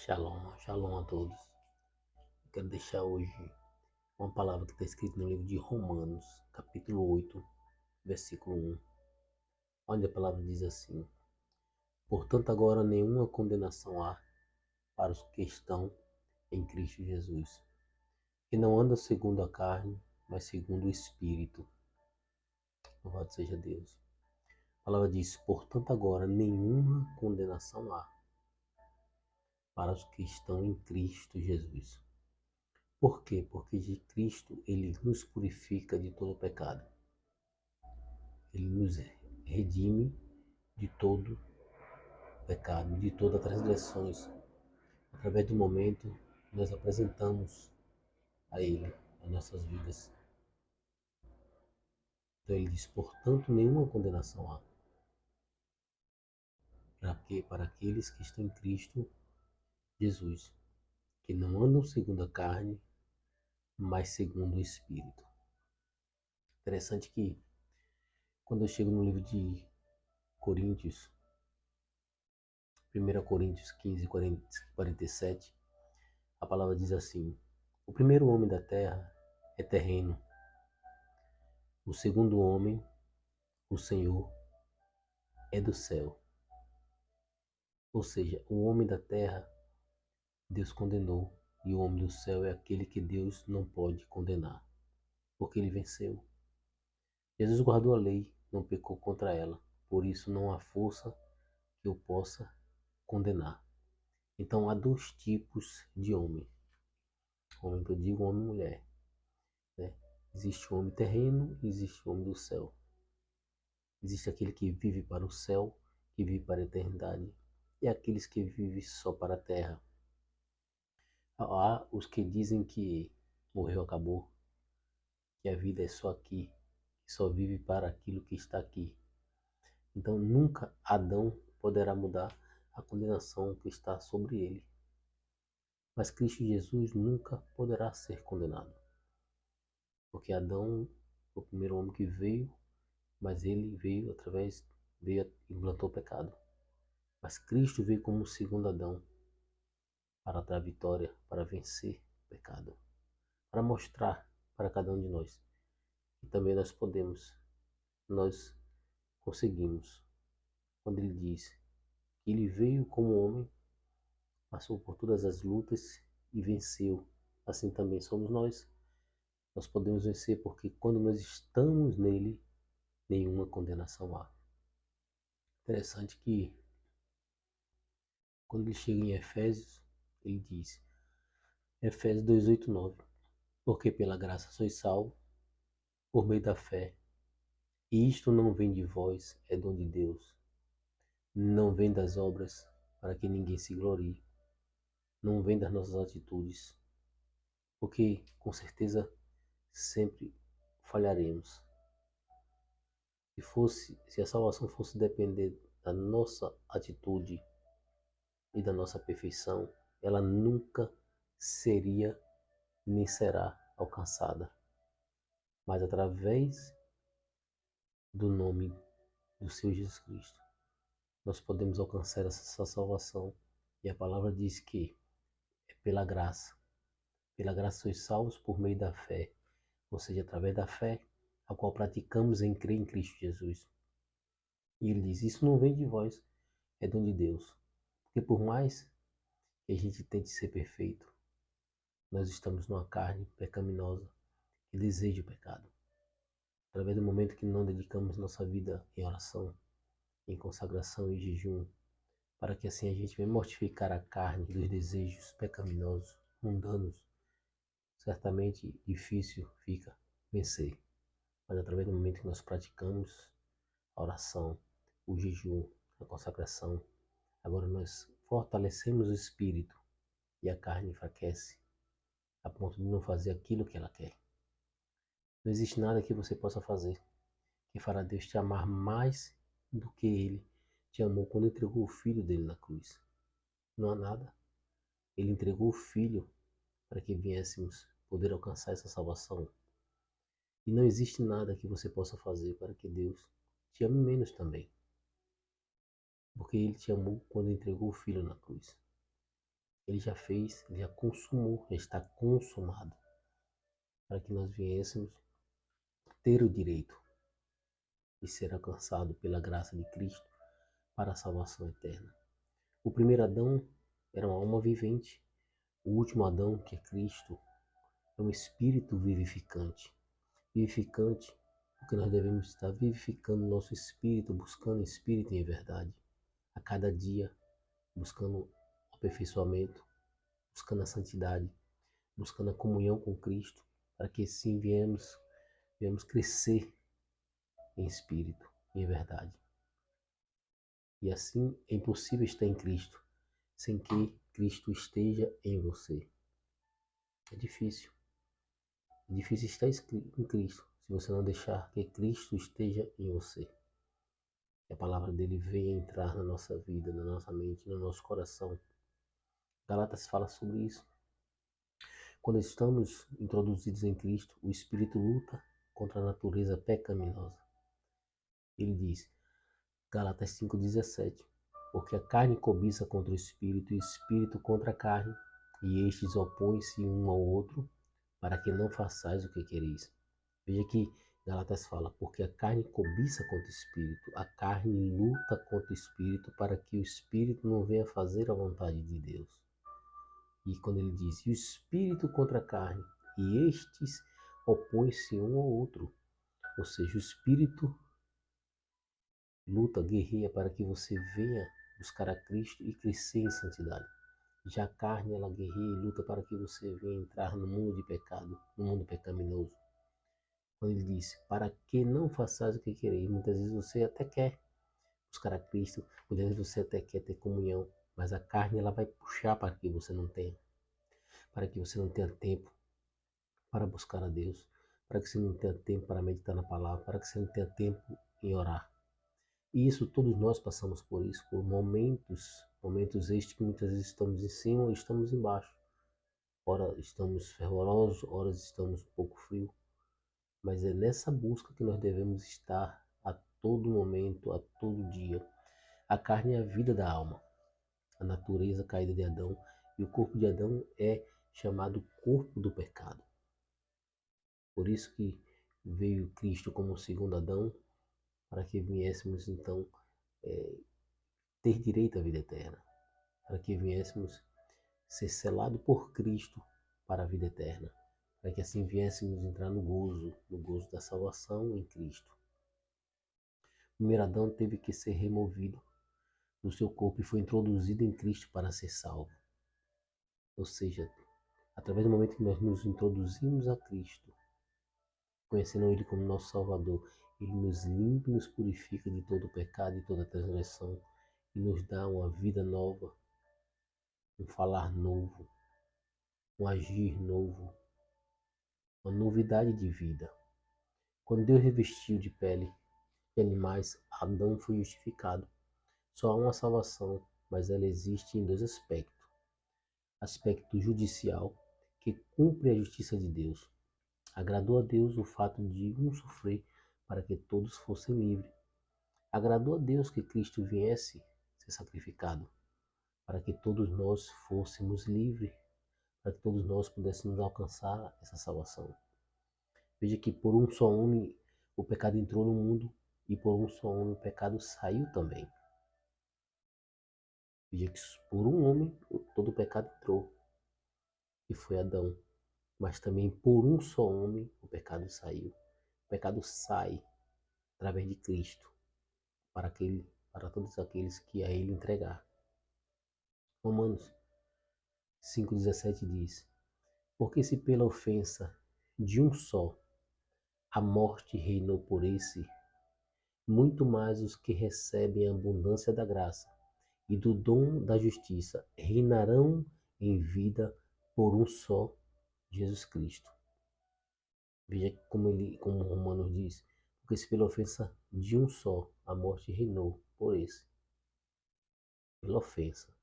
Shalom, shalom a todos. Quero deixar hoje uma palavra que está escrita no livro de Romanos, capítulo 8, versículo 1, onde a palavra diz assim: Portanto, agora nenhuma condenação há para os que estão em Cristo Jesus, que não andam segundo a carne, mas segundo o Espírito. Louvado seja Deus. A palavra diz: Portanto, agora nenhuma condenação há para os que estão em Cristo Jesus. Por quê? Porque de Cristo ele nos purifica de todo pecado. Ele nos redime de todo pecado, de todas as transgressões. Através do momento que nós apresentamos a Ele as nossas vidas. Então ele diz, portanto, nenhuma condenação há. Para quê? Para aqueles que estão em Cristo Jesus, que não andam segundo a carne, mas segundo o Espírito. Interessante que quando eu chego no livro de Coríntios, 1 Coríntios 15, 47, a palavra diz assim: o primeiro homem da terra é terreno, o segundo homem, o Senhor, é do céu. Ou seja, o homem da terra, Deus condenou, e o homem do céu é aquele que Deus não pode condenar, porque ele venceu. Jesus guardou a lei, não pecou contra ela, por isso não há força que o possa condenar. Então há dois tipos de homem. Homem que eu digo, homem e mulher. Né? Existe o homem terreno e existe o homem do céu. Existe aquele que vive para o céu, que vive para a eternidade, e aqueles que vivem só para a terra. Há os que dizem que morreu, acabou, que a vida é só aqui, que só vive para aquilo que está aqui. Então nunca Adão poderá mudar a condenação que está sobre ele. Mas Cristo Jesus nunca poderá ser condenado. Porque Adão foi o primeiro homem que veio, mas ele veio veio e implantou o pecado. Mas Cristo veio como o segundo Adão para dar vitória, para vencer o pecado, para mostrar para cada um de nós que também nós podemos, nós conseguimos. Quando ele diz que ele veio como homem, passou por todas as lutas e venceu, assim também somos nós. Nós podemos vencer porque quando nós estamos nele, nenhuma condenação há. Interessante que quando ele chega em Efésios, ele diz, Efésios 2, 8, 9, porque pela graça sois salvos, por meio da fé. E isto não vem de vós, é dom de Deus. Não vem das obras, para que ninguém se glorie. Não vem das nossas atitudes, porque com certeza sempre falharemos. Se a salvação fosse depender da nossa atitude e da nossa perfeição, ela nunca seria nem será alcançada. Mas através do nome do Senhor Jesus Cristo, nós podemos alcançar essa salvação. E a palavra diz que é pela graça. Pela graça sois salvos por meio da fé. Ou seja, através da fé, a qual praticamos em crer em Cristo Jesus. E ele diz, isso não vem de vós, é dom de Deus. Porque por mais que a gente tente ser perfeito, nós estamos numa carne pecaminosa que deseja o pecado. Através do momento que não dedicamos nossa vida em oração, em consagração e jejum, para que assim a gente venha mortificar a carne dos desejos pecaminosos, mundanos, certamente difícil fica vencer. Mas através do momento que nós praticamos a oração, o jejum, a consagração, agora nós fortalecemos o espírito e a carne enfraquece a ponto de não fazer aquilo que ela quer. Não existe nada que você possa fazer que fará Deus te amar mais do que Ele te amou quando entregou o Filho dele na cruz. Não há nada. Ele entregou o Filho para que viéssemos poder alcançar essa salvação. E não existe nada que você possa fazer para que Deus te ame menos também. Porque Ele te amou quando entregou o Filho na cruz. Ele já fez, ele já consumou, já está consumado, para que nós viéssemos ter o direito de ser alcançado pela graça de Cristo para a salvação eterna. O primeiro Adão era uma alma vivente. O último Adão, que é Cristo, é um espírito vivificante. Vivificante, porque nós devemos estar vivificando nosso espírito, buscando espírito em verdade. A cada dia, buscando aperfeiçoamento, buscando a santidade, buscando a comunhão com Cristo, para que assim viemos crescer em espírito e em verdade. E assim é impossível estar em Cristo sem que Cristo esteja em você. É difícil. É difícil estar em Cristo se você não deixar que Cristo esteja em você. Que a palavra dele venha entrar na nossa vida, na nossa mente, no nosso coração. Galatas fala sobre isso. Quando estamos introduzidos em Cristo, o Espírito luta contra a natureza pecaminosa. Ele diz, Galatas 5,17, porque a carne cobiça contra o Espírito e o Espírito contra a carne, e estes opõem-se um ao outro, para que não façais o que quereis. Veja que Galatas fala, porque a carne cobiça contra o Espírito, a carne luta contra o Espírito, para que o Espírito não venha fazer a vontade de Deus. E quando ele diz, e o Espírito contra a carne, e estes opõem-se um ao outro, ou seja, o Espírito luta, guerreia para que você venha buscar a Cristo e crescer em santidade. Já a carne, ela guerreia e luta para que você venha entrar no mundo de pecado, no mundo pecaminoso. Quando ele diz, para que não façais o que quereis, muitas vezes você até quer buscar a Cristo, muitas vezes você até quer ter comunhão, mas a carne ela vai puxar para que você não tenha, para que você não tenha tempo para buscar a Deus, para que você não tenha tempo para meditar na palavra, para que você não tenha tempo em orar. E isso todos nós passamos por isso, por momentos estes que muitas vezes estamos em cima ou estamos embaixo. Ora estamos fervorosos, ora estamos um pouco frios. Mas é nessa busca que nós devemos estar a todo momento, a todo dia. A carne é a vida da alma, a natureza caída de Adão, e o corpo de Adão é chamado corpo do pecado. Por isso que veio Cristo como o segundo Adão, para que viéssemos então ter direito à vida eterna, para que viéssemos ser selados por Cristo para a vida eterna, para que assim viéssemos entrar no gozo da salvação em Cristo. O primeiro Adão teve que ser removido do seu corpo e foi introduzido em Cristo para ser salvo. Ou seja, através do momento que nós nos introduzimos a Cristo, conhecendo Ele como nosso Salvador, Ele nos limpa e nos purifica de todo o pecado e toda transgressão e nos dá uma vida nova, um falar novo, um agir novo, uma novidade de vida. Quando Deus revestiu de pele de animais, Adão foi justificado. Só há uma salvação, mas ela existe em dois aspectos. Aspecto judicial, que cumpre a justiça de Deus. Agradou a Deus o fato de um sofrer para que todos fossem livres. Agradou a Deus que Cristo viesse ser sacrificado para que todos nós fôssemos livres, para que todos nós pudéssemos alcançar essa salvação. Veja que por um só homem o pecado entrou no mundo e por um só homem o pecado saiu também. Veja que por um homem todo o pecado entrou, e foi Adão. Mas também por um só homem o pecado saiu. O pecado sai através de Cristo para todos aqueles que a Ele entregar. Romanos 5,17 diz, porque se pela ofensa de um só a morte reinou por esse, muito mais os que recebem a abundância da graça e do dom da justiça reinarão em vida por um só, Jesus Cristo. Veja como Romanos diz, porque se pela ofensa de um só a morte reinou por esse, pela ofensa,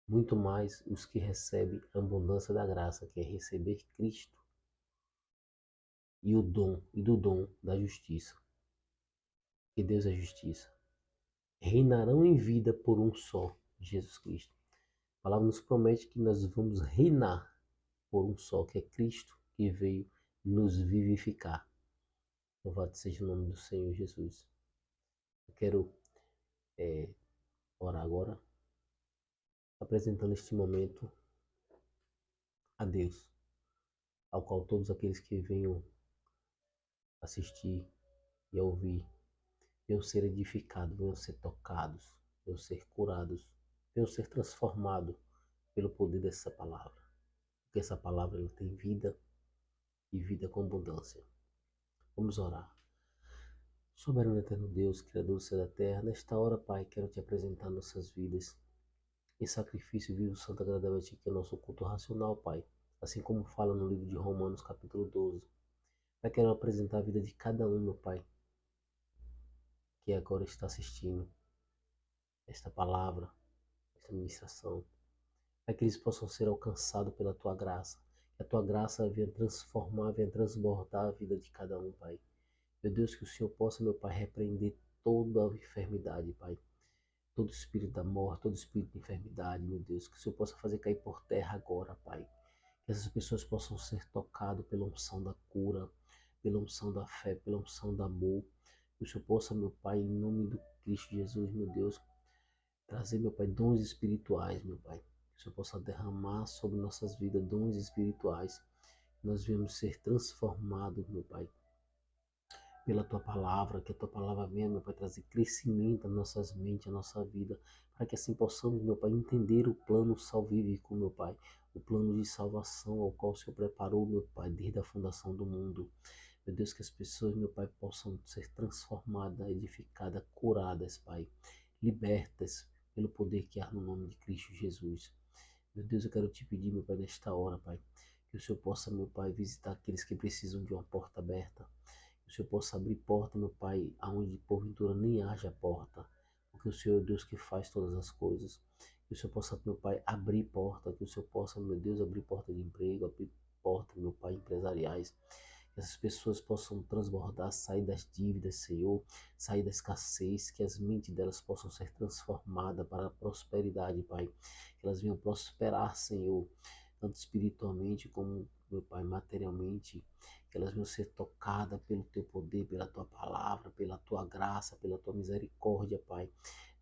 muito mais os que recebem a abundância da graça, que é receber Cristo, e do dom da justiça, que Deus é justiça, reinarão em vida por um só, Jesus Cristo. palavra nos promete que nós vamos reinar por um só, que é Cristo, que veio nos vivificar. Louvado seja o nome do Senhor Jesus. Eu quero orar agora, apresentando este momento a Deus, ao qual todos aqueles que venham assistir e ouvir venham ser edificados, venham ser tocados, venham ser curados, venham ser transformados pelo poder dessa palavra. Porque essa palavra ela tem vida e vida com abundância. Vamos orar. Soberano eterno Deus, Criador do céu e da terra, nesta hora, Pai, quero te apresentar nossas vidas em sacrifício vivo, santo, agradável a ti, que é o nosso culto racional, Pai. Assim como fala no livro de Romanos, capítulo 12. Pai, quero apresentar a vida de cada um, meu Pai, que agora está assistindo esta palavra, esta ministração. Pai, que eles possam ser alcançados pela Tua graça. Que a Tua graça venha transformar, venha transbordar a vida de cada um, Pai. Meu Deus, que o Senhor possa, meu Pai, repreender toda a enfermidade, Pai. Todo espírito da morte, todo espírito de enfermidade, meu Deus. Que o Senhor possa fazer cair por terra agora, Pai. Que essas pessoas possam ser tocadas pela unção da cura, pela unção da fé, pela unção do amor. Que o Senhor possa, meu Pai, em nome do Cristo Jesus, meu Deus, trazer, meu Pai, dons espirituais, meu Pai. Que o Senhor possa derramar sobre nossas vidas dons espirituais. Que nós venhamos ser transformados, meu Pai, pela Tua palavra. Que a Tua palavra venha, meu Pai, trazer crescimento às nossas mentes, à nossa vida. Para que assim possamos, meu Pai, entender o plano salvífico, meu Pai. O plano de salvação ao qual o Senhor preparou, meu Pai, desde a fundação do mundo. Meu Deus, que as pessoas, meu Pai, possam ser transformadas, edificadas, curadas, Pai. Libertas pelo poder que há no nome de Cristo Jesus. Meu Deus, eu quero te pedir, meu Pai, nesta hora, Pai, que o Senhor possa, meu Pai, visitar aqueles que precisam de uma porta aberta. Que o Senhor possa abrir porta, meu Pai, aonde porventura nem haja porta. Porque o Senhor é o Deus que faz todas as coisas. Que o Senhor possa, meu Pai, abrir porta. Que o Senhor possa, meu Deus, abrir porta de emprego, abrir porta, meu Pai, empresariais. Que essas pessoas possam transbordar, sair das dívidas, Senhor, sair da escassez, que as mentes delas possam ser transformadas para a prosperidade, Pai. Que elas venham prosperar, Senhor, tanto espiritualmente como, meu Pai, materialmente. Que elas venham ser tocadas pelo Teu poder, pela Tua palavra, pela Tua graça, pela Tua misericórdia, Pai.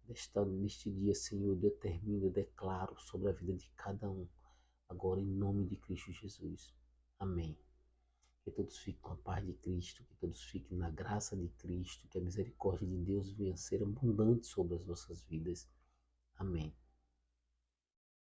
Neste dia, Senhor, eu determino, eu declaro sobre a vida de cada um, agora em nome de Cristo Jesus. Amém. Que todos fiquem com a paz de Cristo, que todos fiquem na graça de Cristo, que a misericórdia de Deus venha ser abundante sobre as nossas vidas. Amém.